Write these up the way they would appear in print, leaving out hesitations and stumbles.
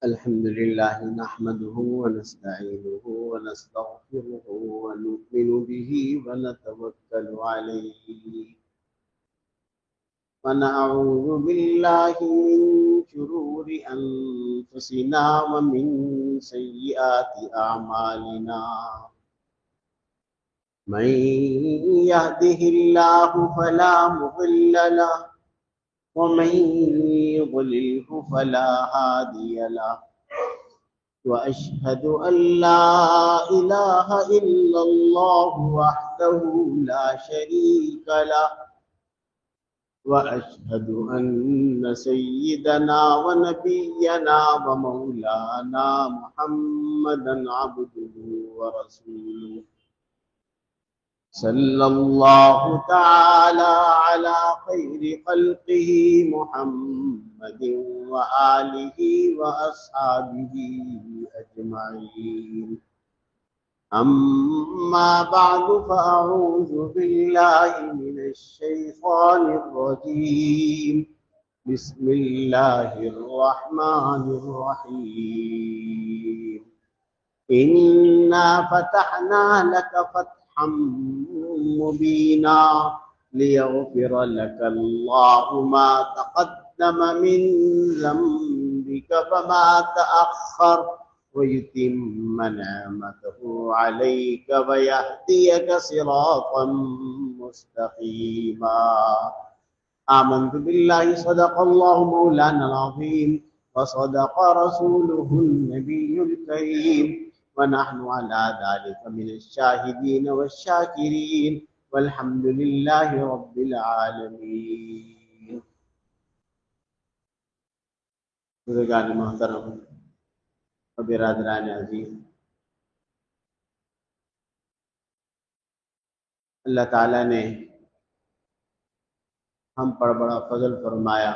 الحمد لله نحمده ونستعينه ونستغفره ونؤمن به ونتوكل عليه ونعوذ بالله من شرور أنفسنا ومن سيئات أعمالنا من يهده الله فلا مضل له ومن يضلله فلا هادي له وأشهد أن لا إله إلا الله وحده لا شريك له وأشهد أن سيدنا ونبينا ومولانا محمدا عبده ورسوله صلى الله تعالى على خير خلقه محمد وآله وأصحابه أجمعين أما بعد فأعوذ بالله من الشيطان الرجيم بسم الله الرحمن الرحيم إنا فتحنا لك فتحا مبينا ليغفر لك الله ما تقدم من ذنبك وما تأخر ويتم نعمته عليك ويهديك صراطا مستقيما آمنت بالله صدق الله مولانا العظيم وصدق رسوله النبي الكريم ونحن على ذلك من الشاهدين والشاكرين والحمد لله رب العالمين. بزرگان محترم و برادران عزیز، اللہ تعالیٰ نے ہم پر بڑا فضل فرمایا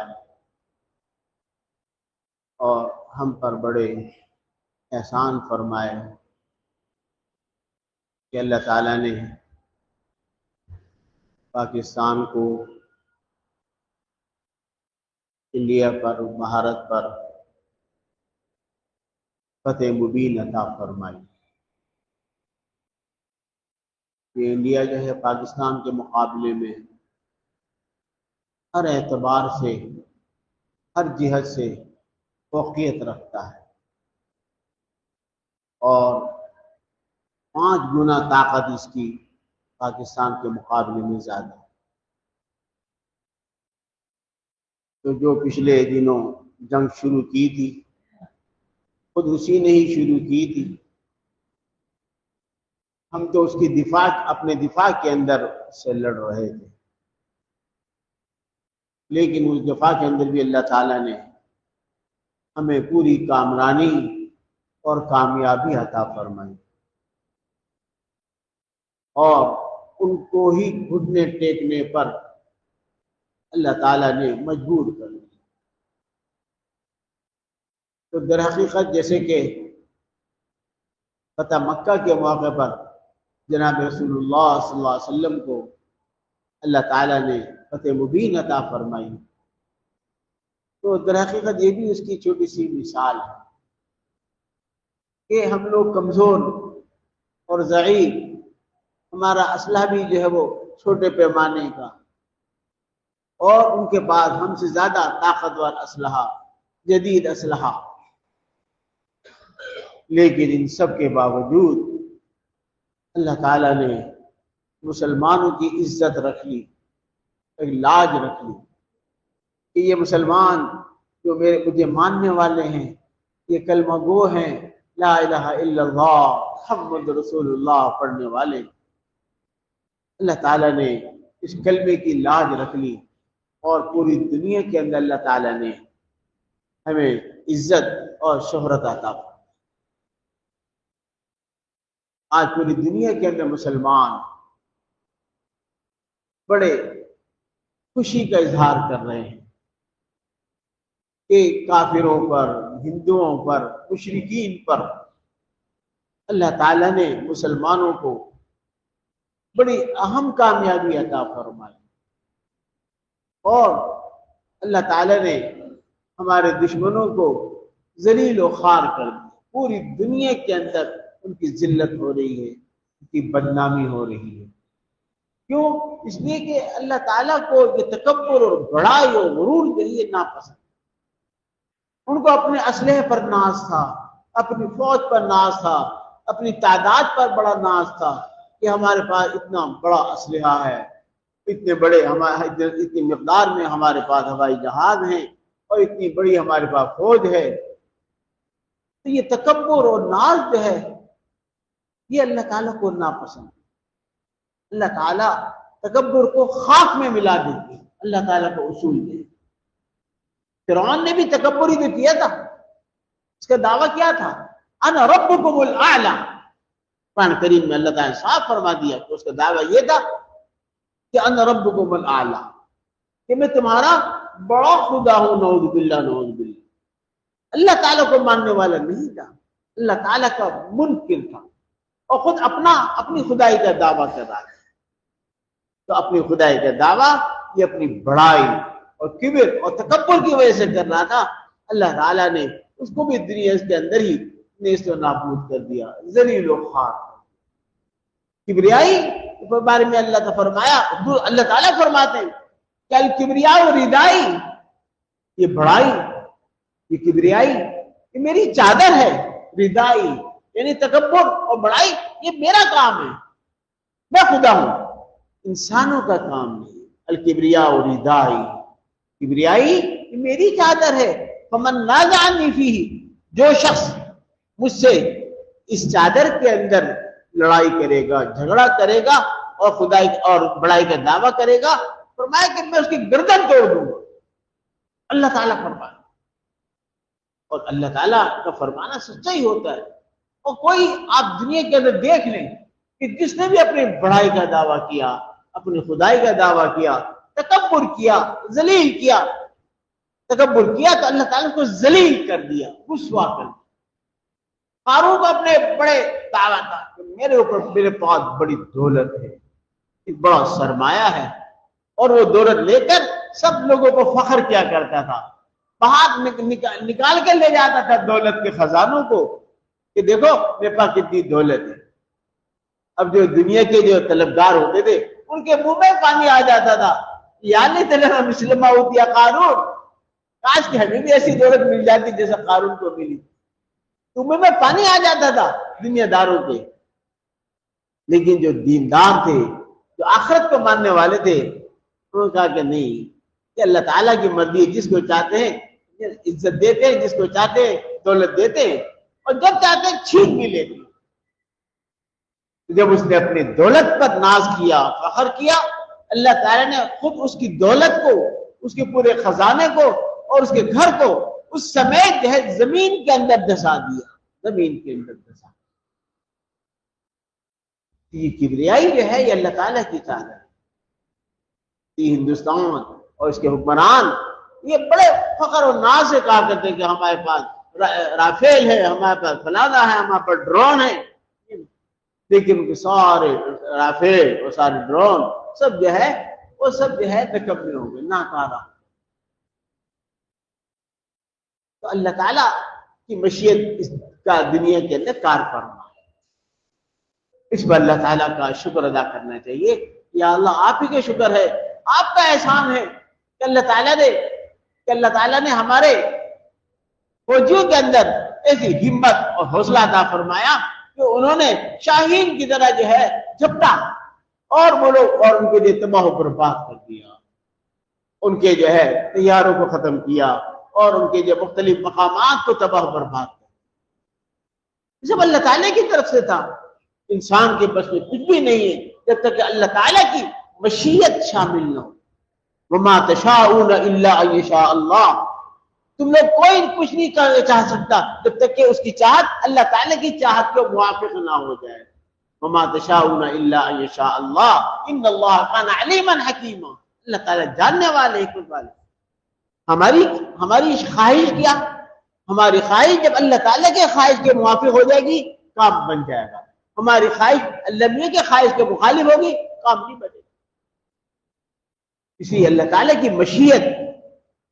اور ہم پر بڑے احسان فرمائے کہ اللہ تعالیٰ نے پاکستان کو انڈیا پر، بھارت پر فتح مبین عطا فرمائی. یہ انڈیا جو ہے پاکستان کے مقابلے میں ہر اعتبار سے، ہر جہت سے فوقیت رکھتا ہے اور 5 گنا طاقت اس کی پاکستان کے مقابلے میں زیادہ ہے. تو جو پچھلے دنوں جنگ شروع کی تھی خود اسی نے ہی شروع کی تھی. ہم تو اس کی اپنے دفاع کے اندر سے لڑ رہے تھے، لیکن اس دفاع کے اندر بھی اللہ تعالیٰ نے ہمیں پوری کامرانی اور کامیابی عطا فرمائی اور ان کو ہی گھٹنے ٹیکنے پر اللہ تعالیٰ نے مجبور کر دیا. تو در حقیقت جیسے کہ فتح مکہ کے موقع پر جناب رسول اللہ صلی اللہ علیہ وسلم کو اللہ تعالیٰ نے فتح مبین عطا فرمائی، تو در حقیقت یہ بھی اس کی چھوٹی سی مثال ہے کہ ہم لوگ کمزور اور ضعیف، ہمارا اسلحہ بھی جو ہے وہ چھوٹے پیمانے کا، اور ان کے بعد ہم سے زیادہ طاقتور اسلحہ، جدید اسلحہ، لیکن ان سب کے باوجود اللہ تعالیٰ نے مسلمانوں کی عزت رکھ لی، ایک لاج رکھ لی کہ یہ مسلمان جو مجھے ماننے والے ہیں، یہ کلمہ گو ہیں، لا الہ الا اللہ محمد رسول اللہ پڑھنے والے، اللہ تعالیٰ نے اس کلمے کی لاج رکھ لی اور پوری دنیا کے اندر اللہ تعالیٰ نے ہمیں عزت اور شہرت عطا فرمائی. آج پوری دنیا کے اندر مسلمان بڑے خوشی کا اظہار کر رہے ہیں کہ کافروں پر، ہندوؤں پر، مشرکین پر اللہ تعالیٰ نے مسلمانوں کو بڑی اہم کامیابی عطا فرمائی اور اللہ تعالیٰ نے ہمارے دشمنوں کو ذلیل و خوار کر دیا. پوری دنیا کے اندر ان کی ذلت ہو رہی ہے, ان کی بدنامی ہو رہی ہے. کیوں؟ اس لیے کہ اللہ تعالیٰ کو یہ تکبر اور بڑائی اور غرور کے لیے ناپسند. ان کو اپنے اسلحے پر ناز تھا, اپنی فوج پر ناز تھا, اپنی تعداد پر بڑا ناز تھا کہ ہمارے پاس اتنا بڑا اسلحہ ہے, اتنے بڑے اتنی مقدار میں ہمارے پاس ہوائی جہاز ہیں اور اتنی بڑی ہمارے پاس فوج ہے. تو یہ تکبر اور ناز جو ہے یہ اللہ تعالیٰ کو ناپسند. اللہ تعالیٰ تکبر کو خاک میں ملا دیتے. اللہ تعالیٰ کو اصول دے. فرعون نے بھی تکبر ہی تو کیا تھا. اس کا دعویٰ کیا تھا؟ انا ربکم الاعلی. قرآن کریم میں اللہ تعالیٰ نے صاف فرما دیا کہ اس کا دعویٰ یہ تھا کہ انا ربکم الاعلی, کہ میں تمہارا بڑا خدا ہوں. نعوذ باللہ نعوذ باللہ. اللہ تعالیٰ کو ماننے والا نہیں تھا, اللہ تعالیٰ کا منکر تھا اور خود اپنی خدائی کا دعویٰ کر رہا تھا. تو اپنی خدائی کا دعویٰ یہ اپنی بڑائی اور کبر اور تکبر کی وجہ سے کر رہا تھا. اللہ تعالیٰ نے اس کو بھی دنیا کے اندر ہی نیست و نابود کر دیا, ذلیل و خوار. کبریائی کے بارے میں اللہ کا فرمایا, اللہ تعالیٰ فرماتے ہیں کہ الکبریاء ردائی, یہ بڑائی, یہ کبریائی یہ میری چادر ہے. ردائی یعنی تکبر اور بڑائی یہ میرا کام ہے, میں خدا ہوں, انسانوں کا کام نہیں. الکبریاء ردائی, کبریائی یہ میری چادر ہے. فمن نازعنی فیہ, جو شخص مجھ سے اس چادر کے اندر لڑائی کرے گا, جھگڑا کرے گا اور خدائی اور بڑائی کا دعویٰ کرے گا, فرمایا کہ میں اس کی گردن توڑ دوں گا. اللہ تعالیٰ فرمایا, اور اللہ تعالیٰ کا فرمانا سچا ہی ہوتا ہے. اور کوئی آپ دنیا کے اندر دیکھ لیں کہ جس نے بھی اپنی بڑائی کا دعویٰ کیا, اپنی خدائی کا دعویٰ کیا, تکبر کیا, ذلیل کیا, تکبر کیا تو اللہ تعالیٰ کو ذلیل کر دیا, رسوا کر دیا. قارون کو اپنے بڑے دعویٰ تھا کہ میرے پاس بڑی دولت ہے, ایک بڑا سرمایہ ہے, اور وہ دولت لے کر سب لوگوں کو فخر کیا کرتا تھا. باہر نکال کے لے جاتا تھا دولت کے خزانوں کو کہ دیکھو میرے پاس کتنی دولت ہے. اب جو دنیا کے جو طلبگار ہوتے تھے ان کے منہ میں پانی آ جاتا تھا, یعنی تلنا مسلمہ ہوتی ہے قارون, کاش کہ ہمیں بھی ایسی دولت مل جاتی جیسا قارون کو ملی. تو منہ میں پانی آ جاتا تھا دنیا داروں کے. لیکن جو دیندار تھے, جو آخرت کو ماننے والے تھے, انہوں نے کہا کہ نہیں, کہ اللہ تعالیٰ کی مرضی ہے, جس کو چاہتے ہیں عزت دیتے ہیں, جس کو چاہتے ہیں دولت دیتے ہیں, اور جب چاہتے ہیں چھین بھی لیتے ہیں. جب اس نے اپنی دولت پر ناز کیا, فخر کیا, اللہ تعالیٰ نے خود اس کی دولت کو, اس کے پورے خزانے کو اور اس کے گھر کو اس سمیت جو ہے زمین کے اندر دھسا دیا, زمین کے اندر دھسا. یہ کبریائی جو ہے یہ اللہ تعالیٰ کی چادر ہے. یہ ہندوستان اور اس کے حکمران یہ بڑے فخر اور ناز سے کہا کرتے ہیں کہ ہمارے پاس رافیل ہے, ہمارے پاس فلانا ہے, ہمارے پاس ڈرون ہے. لیکن ان کے سارے رافیل اور سارے ڈرون سب جو ہے وہ سب جو ہے نکمے ہوں گے, ناکارہ. تو اللہ تعالیٰ کی مشیت اس کا دنیا کے اندر کار فرما ہے. اس پر اللہ تعالیٰ کا شکر ادا کرنا چاہیے. یا اللہ آپ ہی کا شکر ہے, آپ کا احسان ہے کہ اللہ تعالیٰ نے ہمارے فوجیوں کے اندر ایسی ہمت اور حوصلہ عطا فرمایا کہ انہوں نے شاہین کی طرح جو ہے جھپٹا اور وہ لوگ اور ان کو جو تباہ و برباد کر دیا, ان کے جو ہے طیاروں کو ختم کیا اور ان کے جو مختلف مقامات کو تباہ و برباد کر دیا. جب اللہ تعالیٰ کی طرف سے تھا, انسان کے بس میں کچھ بھی نہیں ہے جب تک کہ اللہ تعالیٰ کی مشیت شامل نہ ہو. وما تشاءون الا ان یشاء اللہ, تم لوگ کوئی کچھ نہیں چاہ سکتا جب تک کہ اس کی چاہت اللہ تعالیٰ کی چاہت کے موافق نہ ہو جائے. وما تشاءون الا ان یشاء اللہ ان اللہ کان علیما حکیما, اللہ تعالیٰ جاننے والے, حکمت والے. ہماری خواہش کیا, ہماری خواہش جب اللہ تعالیٰ کے خواہش کے موافق ہو جائے گی کام بن جائے گا. ہماری خواہش اللہ میاں کے خواہش کے مخالف ہوگی کام نہیں بنے گا. اسی اللہ تعالیٰ کی مشیت,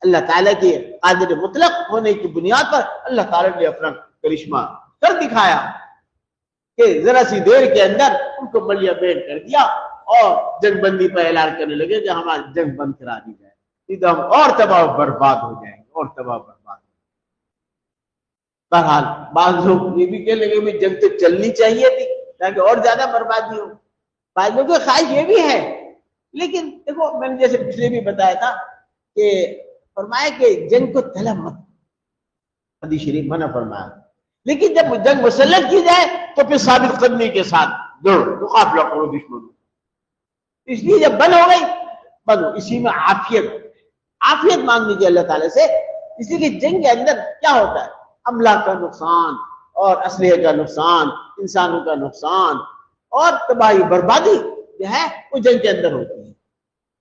اللہ تعالیٰ کی قادر مطلق ہونے کی بنیاد پر اللہ تعالیٰ نے اپنا کرشمہ کر دکھایا کہ ذرا سی دیر کے اندر ان کو ملیہ بیل کر دیا اور جنگ بندی پر اعلان کرنے لگے کہ ہماری جنگ بند کرا دی جائے، نہیں تو ہم اور تباہ و برباد ہو جائیں گے، اور تباہ و برباد۔ بہرحال بعض لوگ یہ بھی کہنے لگے جنگ تو چلنی چاہیے تھی تاکہ اور زیادہ بربادی ہو، بعض لوگوں کی خواہش یہ بھی ہے، لیکن دیکھو میں نے جیسے پچھلے بھی بتایا تھا کہ فرمایا کہ جنگ کو طلب مت، حدیث شریف منع فرمایا، لیکن جب جنگ مسلط کی جائے تو پھر ثابت قدمی کے ساتھ دوڑو، مقابلہ کرو دشمن۔ اس لیے جب بند ہو گئی بند ہو، اسی میں عافیت مانگنی چاہیے اللہ تعالیٰ سے، اس لیے کہ جنگ کے اندر کیا ہوتا ہے، املاک کا نقصان اور اسلحے کا نقصان، انسانوں کا نقصان اور تباہی بربادی جو ہے وہ جنگ کے اندر ہوتی ہے۔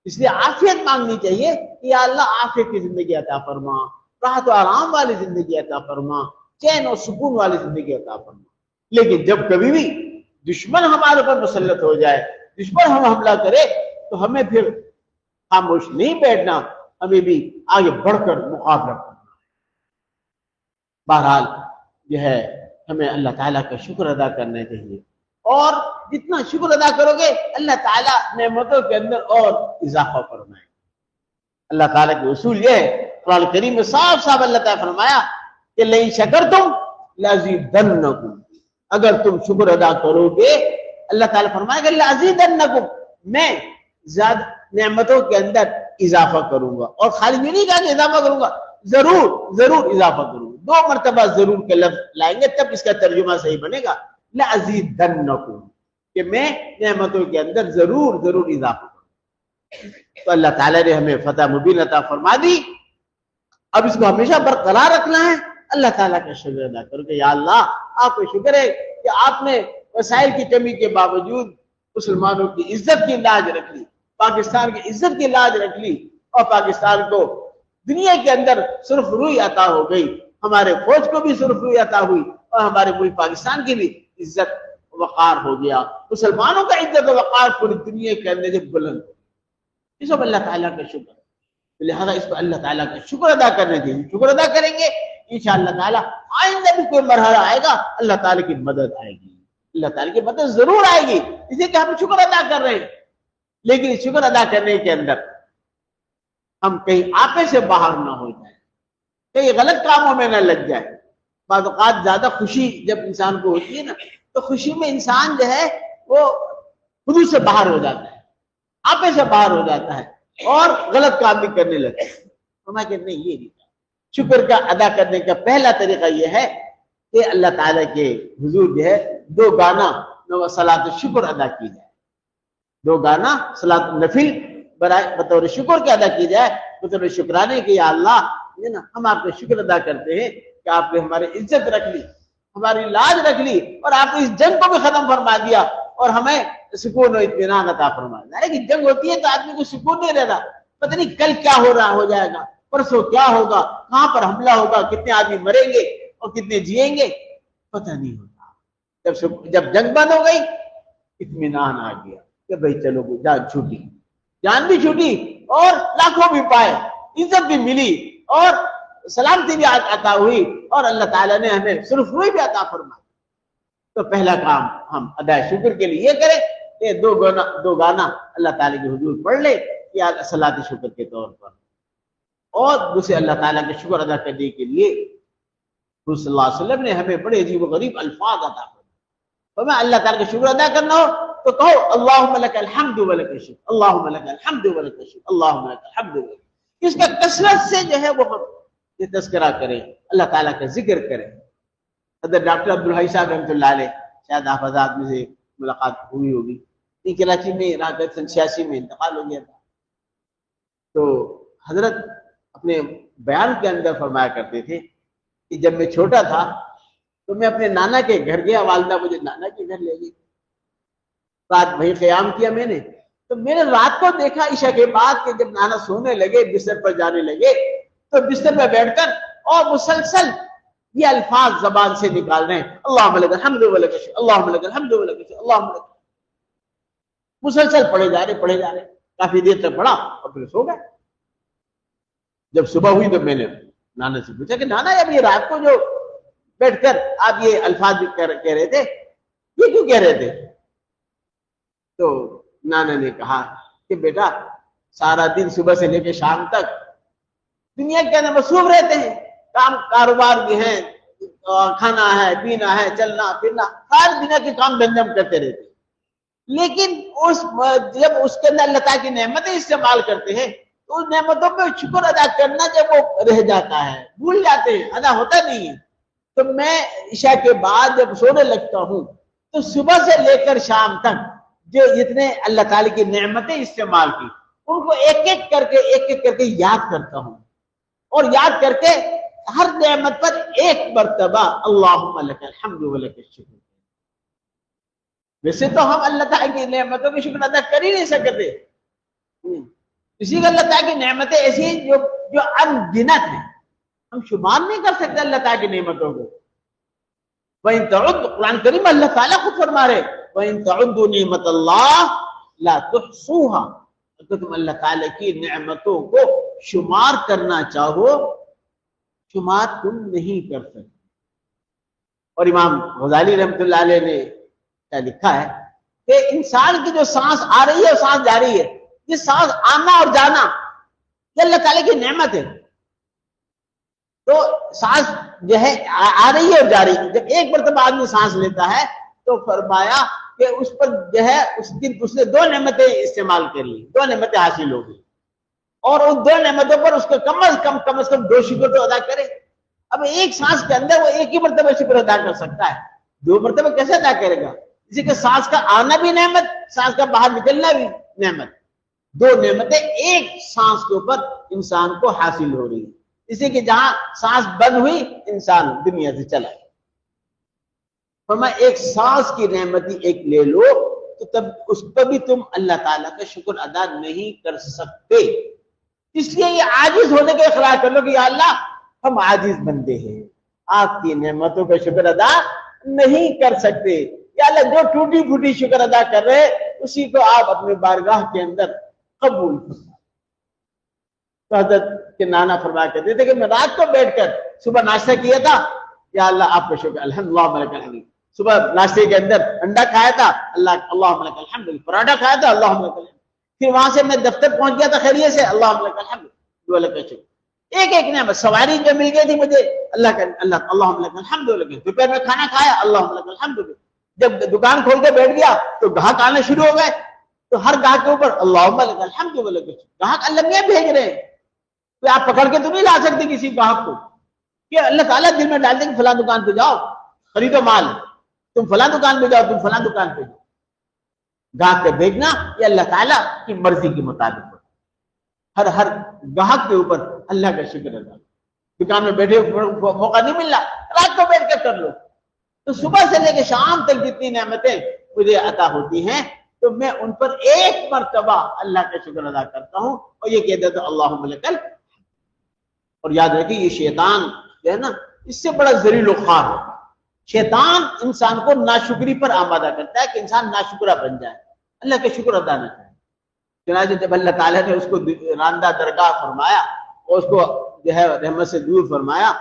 اس لیے عافیت مانگنی چاہیے کہ یا اللہ عافیت کی زندگی عطا فرما، راحت و آرام والی زندگی عطا فرما، چین اور سکون والی زندگی عطا فرما۔ لیکن جب کبھی بھی دشمن ہمارے اوپر مسلط ہو جائے، دشمن ہم حملہ کرے تو ہمیں پھر خاموش نہیں بیٹھنا، ہمیں بھی آگے بڑھ کر مقابلہ کرنا۔ بہرحال جو ہے ہمیں اللہ تعالیٰ کا شکر ادا کرنا چاہیے، اور جتنا شکر ادا کرو گے اللہ تعالیٰ نعمتوں کے اندر اور اضافہ فرمائے۔ اللہ تعالیٰ کے اصول یہ ہے، قرآن کریم میں صاف صاف اللہ تعالیٰ فرمایا کہ لئن شکرتم لازیدنکم، اگر تم شکر ادا کرو گے اللہ تعالیٰ فرمائے گا لازیدنکم، میں زیادہ نعمتوں کے اندر اضافہ کروں گا، اور خالی یہ نہیں کہا کہ اضافہ کروں گا، ضرور اضافہ کروں گا۔ 2 مرتبہ ضرور کے لفظ لائیں گے تب اس کا ترجمہ صحیح بنے گا، لازیدنکم، کہ میں نعمتوں کے اندر ضرور اضافہ کروں۔ تو اللہ تعالیٰ نے ہمیں فتح مبین عطا فرما دی، اب اس کو ہمیشہ برقرار رکھنا ہے، اللہ تعالیٰ کا شکر ادا کرو کہ یا اللہ آپ کو شکر ہے کہ آپ نے وسائل کی کمی کے باوجود مسلمانوں کی عزت کی لاج رکھ لی، پاکستان کی عزت کی لاج رکھ لی، اور پاکستان کو دنیا کے اندر سرخ روئی عطا ہو گئی، ہمارے فوج کو بھی سرخ روئی عطا ہوئی، اور ہمارے ملک پاکستان کی بھی عزت وقار ہو گیا، مسلمانوں کا عزت و وقار پوری دنیا کے اندر جب بلند ہو، یہ سب اللہ تعالیٰ کا شکر ہے۔ لہذا اس پر اللہ تعالیٰ کا شکر ادا کرنے دیں، شکر ادا کریں گے انشاءاللہ تعالیٰ آئندہ بھی کوئی مرحلہ آئے گا اللہ تعالیٰ کی مدد آئے گی، اللہ تعالیٰ کی مدد ضرور آئے گی، اس لیے کہ ہم شکر ادا کر رہے ہیں۔ لیکن شکر ادا کرنے کے اندر ہم کہیں آپے سے باہر نہ ہو جائیں، کہیں غلط کاموں میں نہ لگ جائے۔ بعض اوقات زیادہ خوشی جب انسان کو ہوتی ہے نا تو خوشی میں انسان جو ہے وہ حدود سے باہر ہو جاتا ہے، آپے سے باہر ہو جاتا ہے اور غلط کام بھی کرنے لگتا ہے۔ تو میں کہتے ہیں یہ نہیں، شکر کا ادا کرنے کا پہلا طریقہ یہ ہے کہ اللہ تعالیٰ کے حضور جو ہے 2 گانا صلاۃ شکر ادا کی جائے، 2 گانا صلاۃ نفل برائے بطور شکر کے ادا کی جائے، بطور شکرانے کہ یا اللہ ہم آپ کا شکر ادا کرتے ہیں کہ آپ نے ہماری عزت رکھ لی، ہماری لاج رکھ لی، اور آپ نے اس جنگ کو بھی ختم فرما دیا اور ہمیں سکون و اطمینان عطا فرما دیا۔ لیکن جنگ ہوتی ہے تو آدمی کو سکون نہیں رہتا، پتہ نہیں کل کیا ہو جائے گا، پرسوں کیا ہوگا، کہاں پر حملہ ہوگا، کتنے آدمی مریں گے اور کتنے جیئیں گے، پتہ نہیں ہوتا۔ جب جنگ بند ہو گئی اطمینان آ گیا کہ بھئی چلو جان چھوٹی، جان بھی چھوٹی اور لاکھوں بھی پائے، عزت بھی ملی اور سلامتی بھی عطا ہوئی، اور اللہ تعالیٰ نے ہمیں سرخ روئی بھی عطا فرمائی۔ تو پہلا کام ہم ادا شکر کے لیے یہ کریں کہ 2 گانا اللہ تعالیٰ کے حضور پڑھ لے یا صلاۃ شکر کے طور پر، اور دوسرے اللہ تعالیٰ کے شکر ادا کرنے کے لیے حضور صلی اللہ علیہ وسلم نے ہمیں بڑے عجیب و غریب الفاظ عطا فرمائے۔ تو میں اللہ تعالیٰ کا شکر ادا کرنا ہو تو کہو اللہم لک الحمد ولک الشکر، اللہم لک الحمد ولک الشکر، اللہم لک الحمد ولک۔ اس کا کثرت سے جو ہے وہ ہم یہ تذکرہ کریں، اللہ تعالیٰ کا ذکر کریں۔ حضرت ڈاکٹر عبدالحی صاحب رحمۃ اللہ علیہ، شاید آپ حضرات میں سے ملاقات ہوئی ہوگی، یہ کراچی میں سن 86 میں انتقال ہو گیا تھا۔ تو حضرت اپنے بیان کے اندر فرمایا کرتے تھے کہ جب میں چھوٹا تھا تو میں اپنے نانا کے گھر گیا، والدہ مجھے نانا کے گھر لے گئی، رات وہیں قیام کیا میں نے۔ تو میں نے رات کو دیکھا عشاء کے بعد کہ جب نانا سونے لگے، بستر پر جانے لگے، تو بستر پر بیٹھ کر اور مسلسل یہ الفاظ زبان سے نکال رہے ہیں، اللہم لک الحمد ولک الشکر، اللہم لک الحمد ولک الشکر، اللہم لک، مسلسل پڑھے جا رہے، کافی دیر تک پڑھا اور پھر سو گئے۔ جب صبح ہوئی تو میں نے نانا سے پوچھا کہ نانا اب یہ رات کو جو بیٹھ کر آپ یہ الفاظ کہہ رہے تھے یہ کیوں کہہ رہے تھے؟ تو نانا نے کہا کہ بیٹا سارا دن صبح سے لے کے شام تک دنیا کے اندر مصروف رہتے ہیں، کام کاروبار بھی ہیں، کھانا ہے، پینا ہے، چلنا پھرنا، ہر دنیا کے کام دھندے ہم کرتے رہتے ہیں، لیکن جب اس کے اندر اللہ تعالیٰ کی نعمتیں استعمال کرتے ہیں تو اس نعمتوں پہ شکر ادا کرنا جب وہ رہ جاتا ہے، بھول جاتے ہیں، ادا ہوتا نہیں ہے۔ تو میں عشاء کے بعد جب سونے لگتا ہوں تو صبح سے لے کر شام تک جو جتنے اللہ تعالیٰ کی نعمتیں استعمال کی ان کو ایک ایک کر کے یاد کرتا ہوں، اور یاد کر کے ہر نعمت پر ایک مرتبہ اللہم لک الحمد ولک الشکر۔ ویسے تو ہم اللہ تعالیٰ کی نعمتوں کی شکر ادا کر ہی نہیں سکتے، اسی کا اللہ تعالیٰ کی نعمتیں ایسی ہیں جو انگنت ہیں، ہم شمار نہیں کر سکتے اللہ تعالیٰ کی نعمتوں کو۔ وَإِن تَعُدُّوا، قرآن کریم اللہ تعالیٰ خود فرما رہے وَإِن تَعُدُّوا نِعْمَتَ اللَّهِ لَا تُحْصُوهَا، اگر تم اللہ تعالیٰ کی نعمتوں کو شمار کرنا چاہو شمار تم نہیں کر سکتے۔ اور امام غزالی رحمۃ اللہ علیہ نے کیا لکھا ہے کہ انسان کی جو سانس آ رہی ہے اور سانس جا رہی ہے، یہ سانس آنا اور جانا یہ اللہ تعالیٰ کی نعمت ہے۔ تو سانس جو ہے آ رہی ہے اور جا رہی ہے، جب ایک مرتبہ آدمی سانس لیتا ہے تو فرمایا کہ اس پر جو ہے اس نے دو نعمتیں استعمال کر لی، دو نعمتیں حاصل ہو گئی، اور ان دو نعمتوں پر اس کو کم از کم دو شکر تو ادا کرے۔ اب ایک سانس کے اندر وہ ایک ہی مرتبہ شکر ادا کر سکتا ہے، دو مرتبہ کیسے ادا کرے گا؟ اسی کہ سانس کا آنا بھی نعمت، سانس کا باہر نکلنا بھی نعمت، دو نعمتیں ایک سانس کے اوپر انسان کو حاصل ہو رہی ہیں، اسی کہ جہاں سانس بند ہوئی انسان دنیا سے چلا۔ فرمایا ایک سانس کی نعمتی ایک لے لو تو تب اس پر بھی تم اللہ تعالیٰ کا شکر ادا نہیں کر سکتے، اس لیے یہ عاجز ہونے کا اقرار کر لو کہ یا اللہ ہم عاجز بندے ہیں، آپ کی نعمتوں کا شکر ادا نہیں کر سکتے، یا اللہ جو ٹوٹی پھوٹی شکر ادا کر رہے اسی کو آپ اپنے بارگاہ کے اندر قبول فرمائیں۔ تو حضرت کے نانا فرمایا کرتے تھے کہ میں رات کو بیٹھ کر صبح ناشتہ کیا تھا، یا اللہ آپ کا شکر الحمدللہ لک الحمد، صبح ناشتے کے اندر انڈا کھایا تھا اللہم لک الحمد، پراٹھا کھایا تھا اللہم لک الحمد، پھر وہاں سے میں دفتر پہنچ گیا تھا خیریت سے اللہم لک الحمد ولک الشکر، ایک ایک نعمت، سواری جو مل گئی تھی مجھے اللہم لک الحمد ولک، دوپہر میں کھانا کھایا اللہم لک الحمد، جب دکان کھول کے بیٹھ گیا تو گاہک آنا شروع ہو گئے تو ہر گاہک کے اوپر اللہم لک الحمد ولک الشکر، گاہک اللہ بھیج رہے ہیں، تو آپ پکڑ کے تو نہیں لا سکتے کسی گاہک کو کہ اللہ تعالیٰ دل میں ڈال دیں کہ فلاں دکان پہ جاؤ خریدو مال، تم فلاں دکان پہ جاؤ، تم فلاں دکان پہ جاؤ، گاہک پہ بھیجنا یہ اللہ تعالیٰ کی مرضی کے مطابق ہر گاہک کے اوپر اللہ کا شکر ادا، دکان میں بیٹھے موقع نہیں مل رہا رات کو بیٹھ کر کر لو، تو صبح سے لے کے شام تک جتنی نعمتیں مجھے عطا ہوتی ہیں تو میں ان پر ایک مرتبہ اللہ کا شکر ادا کرتا ہوں اور یہ کہہ دیتا ہوں اللہم لک الحمد۔ اور یاد رکھیں یہ شیطان جو ہے نا اس سے بڑا ذلیل و خوار ہے، شیطان انسان کو ناشکری پر آمادہ کرتا ہے کہ انسان ناشکرہ بن جائے، اللہ کا شکر ادا نہ کرے۔ چنانچہ جب اللہ تعالیٰ نے اس کو راندہ درگاہ فرمایا اور اس کو جو ہے رحمت سے دور فرمایا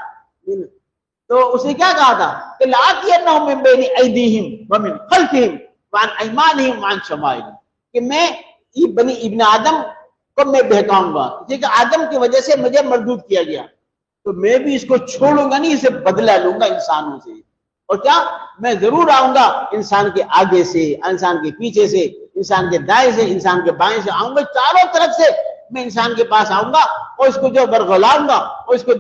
تو اس نے کیا کہا تھا کہ لَآتِيَنَّهُم مِّن بَيْنِ أَيْدِيهِمْ وَمِنْ خَلْفِهِمْ وَعَنْ أَيْمَانِهِمْ وَعَنْ شَمَائِلِهِمْ، کہ میں بنی ابن آدم کو میں بہکاؤں گا، کہ آدم کی وجہ سے مجھے مردود کیا گیا تو میں بھی اس کو چھوڑوں گا نہیں، اسے بدلہ لوں گا انسانوں سے، اور کیا میں ضرور آؤں گا انسان کے آگے سے، انسان کے پیچھے سے، انسان کے دائیں سے، انسان کے بائیں سے آؤں گا، چاروں طرف سے میں انسان کے پاس آؤں گا اور اس کو جو برگلاؤں گا اور اس کو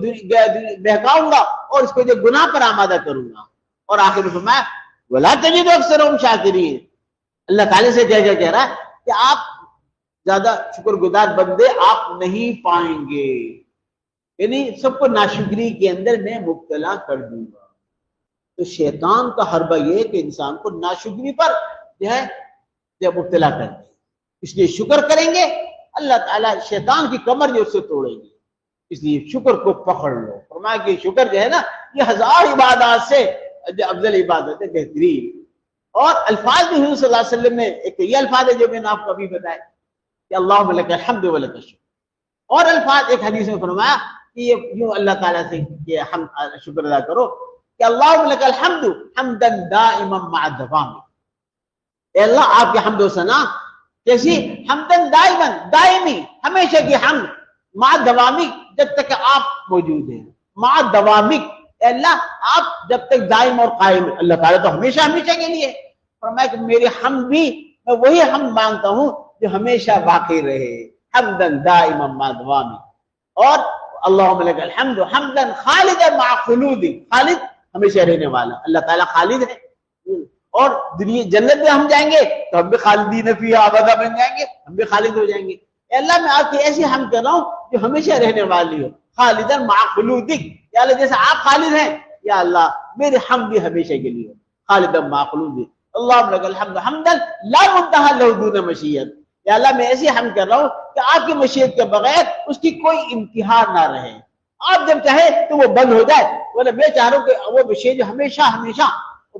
بہکاؤں گا اور اس کو جو گناہ پر آمادہ کروں گا۔ اور آخر میں فرمایا وَلَا تَجِدُ أَكْثَرَهُمْ شَاكِرِينَ، اللہ تعالیٰ سے کہہ رہا ہے کہ آپ زیادہ شکر گزار بندے آپ نہیں پائیں گے، یعنی سب کو ناشکری کے اندر میں مبتلا کر دوں گا۔ تو شیطان کا حربہ یہ کہ انسان کو ناشکری پر جو ہے مبتلا کر دے، اس لیے شکر کریں گے اللہ تعالیٰ شیطان کی کمر جو اس سے توڑیں گے، اس لیے شکر کو پکڑ لو۔ فرمایا کہ شکر جو ہے نا یہ 1000 عبادات سے افضل عبادت ہے، بہترین۔ اور الفاظ بھی حضور صلی اللہ علیہ وسلم نے ایک یہ الفاظ ہے جو میں نے آپ کو ابھی بتایا کہ اللہم لک الحمد ولک الشکر، اور الفاظ ایک حدیث میں فرمایا کہ یہ یوں اللہ تعالیٰ سے یہ شکر ادا کرو کہ اللہم لک الحمد حمدا دائما مع الدوام، اے اللہ آپ کی حمد و ثنا کیسی؟ حمدن دائما، دائمی، ہمیشہ کی حمد، مع دوامی، جب تک کہ آپ موجود ہیں، مع دوامک، اے اللہ آپ جب تک دائم اور قائم ہیں۔ اللہ تعالیٰ تو ہمیشہ ہمیشہ کے لیے فرمایا کہ میری حمد بھی میں وہی حمد مانگتا ہوں جو ہمیشہ باقی رہے، حمدن دائما مع دوامی، اور اللہم لک الحمد حمدا خالدا مع خلود، خالد ہمیشہ رہنے والا، اللہ تعالیٰ خالد ہے، اور دنیا جنت میں ہم جائیں گے تو ہم بھی خالدین فیہا ابدا بن جائیں گے، ہم بھی خالد ہو جائیں گے۔ اے اللہ میں آپ کی ایسی حمد کر رہا ہوں جو ہمیشہ رہنے والی ہو، خالدا مع خلودک، یا اللہ جیسا آپ خالد ہیں یا اللہ میری حمد بھی ہمیشہ کے لیے ہو، خالدا مع خلودک، اللہم لک الحمد حمدا لا منتہا لہ دون مشیت، یا اللہ میں ایسی حمد کر رہا ہوں کہ آپ کی مشیت کے بغیر اس کی کوئی انتہا نہ رہے، آپ جب چاہے تو وہ بند ہو جائے، ولا میں چاہ رہا ہوں کہ وہ مشیت جو ہمیشہ ہمیشہ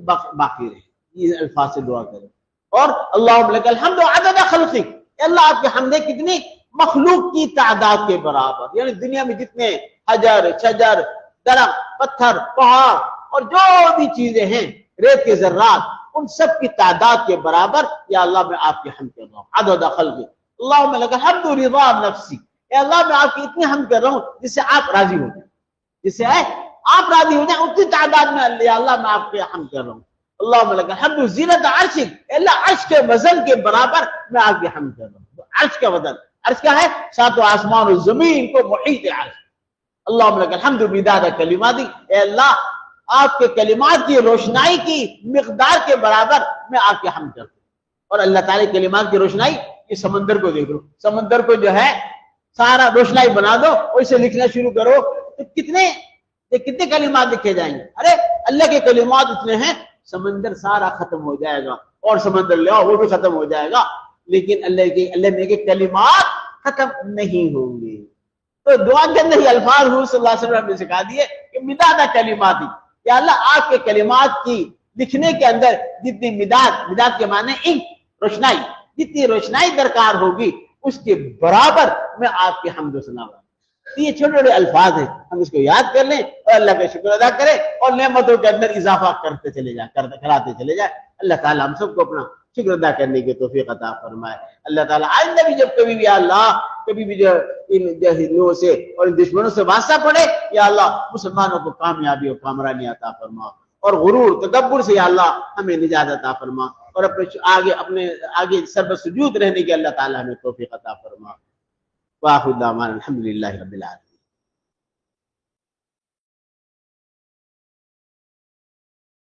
باقی رہے۔ یہ الفاظ سے دعا کریں۔ اور اللہم لک الحمد عدد خلقک، اللہ آپ کے حمدیں کتنی؟ مخلوق کی تعداد کے برابر، یعنی دنیا میں جتنے حجر شجر درخت پتھر پہاڑ اور جو بھی چیزیں ہیں ریت کے ذرات ان سب کی تعداد کے برابر یا اللہ میں آپ کی حمد کر رہا ہوں، عدد خلقک، اللہم لک الحمد رضا نفسی، اے اللہ میں آپ کی اتنی حمد کر رہا ہوں جس سے آپ راضی ہو جائیں، جس سے آپ راضی ہو جائیں اتنی تعداد میں یا اللہ میں آپ کی حمد کر رہا ہوں۔ اللہم لک الحمد زینت عرشک، اللہ عرش کے وزن کے برابر میں آپ کی حمد کر رہا ہوں۔ عرش کا وزن، عرش کیا ہے؟ ساتوں آسمان و زمین کو محیط عرش۔ اللہم لک الحمد مداد کلماتی، اے اللہ آپ کے کلمات کی روشنائی کی مقدار کے برابر میں آپ کی حمد کرتا ہوں۔ اور اللہ تعالی کلمات کی روشنائی، یہ سمندر کو دیکھ لو، سمندر کو جو ہے سارا روشنائی بنا دو اور اسے لکھنا شروع کرو تو کتنے کلمات لکھے جائیں گے؟ ارے اللہ کے کلمات اتنے ہیں سمندر سارا ختم ہو جائے گا، اور سمندر لے آؤ وہ بھی ختم ہو جائے گا، لیکن اللہ کے کلمات ختم نہیں ہوں گے۔ تو دعا کے اندر ہی الفاظ حضور صلی اللہ علیہ وسلم نے سکھا دیے کہ مداد کلماتی، یا اللہ آپ کے کلمات کی لکھنے کے اندر جتنی مداد کے معنی انک، روشنائی، جتنی روشنائی درکار ہوگی اس کے برابر میں آپ کی حمد و ثنا۔ یہ چھوٹے چھوٹے الفاظ ہیں، ہم اس کو یاد کر لیں اور اللہ کا شکر ادا کریں اور نعمتوں کے اندر اضافہ کراتے چلے جائیں۔ اللہ تعالیٰ ہم سب کو اپنا شکر ادا کرنے کی توفیق عطا فرمائے۔ اللہ تعالیٰ آئندہ بھی جب کبھی بھی یا اللہ کبھی بھی جو ان جاہلوں سے اور ان دشمنوں سے واسطہ پڑے یا اللہ مسلمانوں کو کامیابی اور کامرانی عطا فرما، اور غرور تکبر سے یا اللہ ہمیں نجات عطا فرما، اور اپنے آگے سر سجود رہنے کی اللہ تعالیٰ ہمیں توفیق عطا فرما۔ وآخر دعوانا الحمدللہ رب العالمین۔